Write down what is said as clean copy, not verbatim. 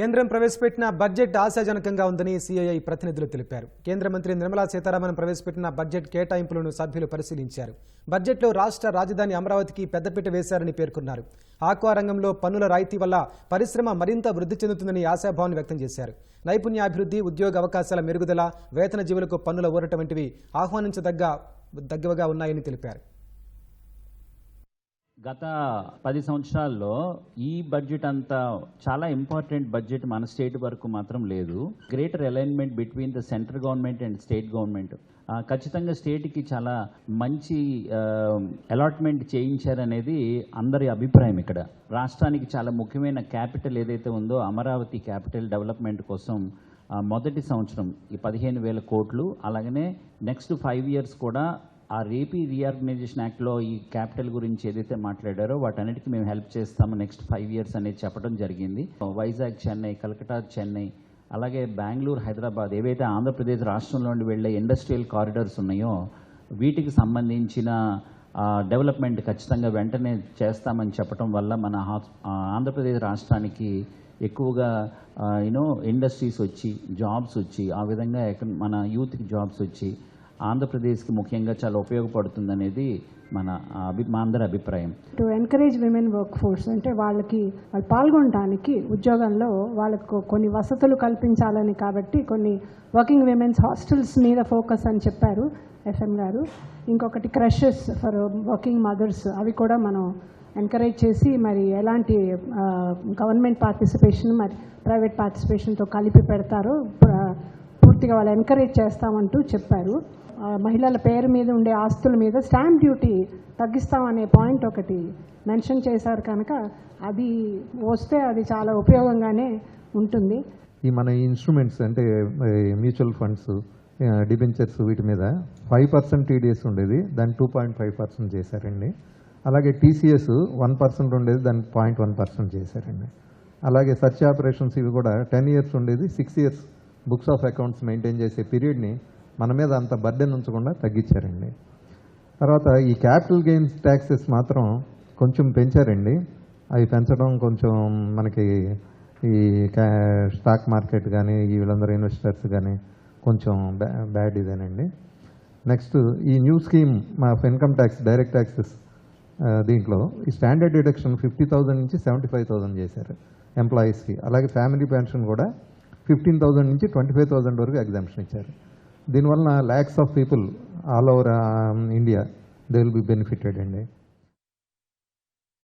కేంద్రం ప్రవేశపెట్టిన బడ్జెట్ ఆశాజనకంగా ఉందని సిఐఐ ప్రతినిధులు తెలిపారు. కేంద్ర మంత్రి నిర్మలా సీతారామన్ ప్రవేశపెట్టిన బడ్జెట్ కేటాయింపులను సభ్యులు పరిశీలించారు. బడ్జెట్లో రాష్ట్ర రాజధాని అమరావతికి పెద్దపీట వేశారని పేర్కొన్నారు. ఆక్వా రంగంలో పన్నుల రాయితీ వల్ల పరిశ్రమ మరింత వృద్ధి చెందుతుందని ఆశాభావం వ్యక్తం చేశారు. నైపుణ్యాభివృద్ధి, ఉద్యోగ అవకాశాల మెరుగుదల, వేతన జీవులకు పన్నుల ఊరట వంటివి ఆహ్వానించదగ్గగా ఉన్నాయని తెలిపారు. గత 10 సంవత్సరాల్లో ఈ బడ్జెట్ అంతా చాలా ఇంపార్టెంట్ బడ్జెట్ మన స్టేట్ వరకు మాత్రం లేదు. Greater alignment between the central government and state government ఖచ్చితంగా స్టేట్కి చాలా మంచి అలాట్మెంట్ చేయించారనేది అందరి అభిప్రాయం. ఇక్కడ రాష్ట్రానికి చాలా ముఖ్యమైన క్యాపిటల్ ఏదైతే ఉందో అమరావతి క్యాపిటల్ డెవలప్మెంట్ కోసం మొదటి సంవత్సరం ఈ 15,000 కోట్లు, అలాగనే నెక్స్ట్ 5 years కూడా ఆ రేపీ రీఆర్గనైజేషన్ యాక్ట్లో ఈ క్యాపిటల్ గురించి ఏదైతే మాట్లాడారో వాటన్నిటికీ మేము హెల్ప్ చేస్తాము నెక్స్ట్ 5 years అనేది చెప్పడం జరిగింది. వైజాగ్, చెన్నై, కలకటా, చెన్నై, అలాగే బెంగళూరు, హైదరాబాద్ ఏవైతే ఆంధ్రప్రదేశ్ రాష్ట్రంలో నుండి వెళ్ళే ఇండస్ట్రియల్ కారిడార్స్ ఉన్నాయో వీటికి సంబంధించిన డెవలప్మెంట్ ఖచ్చితంగా వెంటనే చేస్తామని చెప్పడం వల్ల మన ఆంధ్రప్రదేశ్ రాష్ట్రానికి ఎక్కువగా ఇండస్ట్రీస్ వచ్చి జాబ్స్ వచ్చి ఆ విధంగా మన యూత్కి జాబ్స్ వచ్చి ఆంధ్రప్రదేశ్కి ముఖ్యంగా చాలా ఉపయోగపడుతుంది అనేది మా అందరి అభిప్రాయం. To encourage women work force అంటే వాళ్ళు పాల్గొనడానికి ఉద్యోగంలో వాళ్ళకు కొన్ని వసతులు కల్పించాలని, కాబట్టి కొన్ని వర్కింగ్ విమెన్స్ హాస్టల్స్ మీద ఫోకస్ అని చెప్పారు ఎఫ్ఎం గారు. ఇంకొకటి క్రషెస్ ఫర్ వర్కింగ్ మదర్స్, అవి కూడా మనం ఎంకరేజ్ చేసి మరి ఎలాంటి గవర్నమెంట్ పార్టిసిపేషన్ మరి ప్రైవేట్ పార్టిసిపేషన్తో కలిపి పెడతారో పూర్తిగా వాళ్ళు ఎంకరేజ్ చేస్తామంటూ చెప్పారు. మహిళల పేరు మీద ఉండే ఆస్తుల మీద స్టాంప్ డ్యూటీ తగ్గిస్తామనే పాయింట్ ఒకటి మెన్షన్ చేశారు కనుక అది వస్తే అది చాలా ఉపయోగంగానే ఉంటుంది. ఈ మన ఇన్స్ట్రుమెంట్స్ అంటే మ్యూచువల్ ఫండ్స్, డిబెంచర్స్ వీటి మీద 5% టీడీఎస్ ఉండేది, దాన్ని 2.5% చేశారండి. అలాగే టీసీఎస్ 1% ఉండేది, దాన్ని 0.1% చేశారండి. అలాగే సర్చ్ ఆపరేషన్స్ ఇవి కూడా 10 years ఉండేది, 6 years books of accounts maintain చేసే పీరియడ్ని మన మీద అంత బర్డెన్ ఉంచకుండా తగ్గించారండి. తర్వాత ఈ క్యాపిటల్ గెయిన్స్ ట్యాక్సెస్ మాత్రం కొంచెం పెంచారండి. అవి పెంచడం కొంచెం మనకి ఈ స్టాక్ మార్కెట్ కానీ వీళ్ళందరూ ఇన్వెస్టర్స్ కానీ కొంచెం బ్యాడ్ ఇదేనండి. నెక్స్ట్ ఈ new scheme of income tax, direct taxes, దీంట్లో ఈ స్టాండర్డ్ డిడక్షన్ 50,000 నుంచి 75,000 చేశారు ఎంప్లాయీస్కి. అలాగే ఫ్యామిలీ పెన్షన్ కూడా 15,000 నుంచి 25,000 వరకు ఎగ్జామ్షన్ ఇచ్చారు. దీనివల్ల lakhs of people all over India, they will be benefited అండి.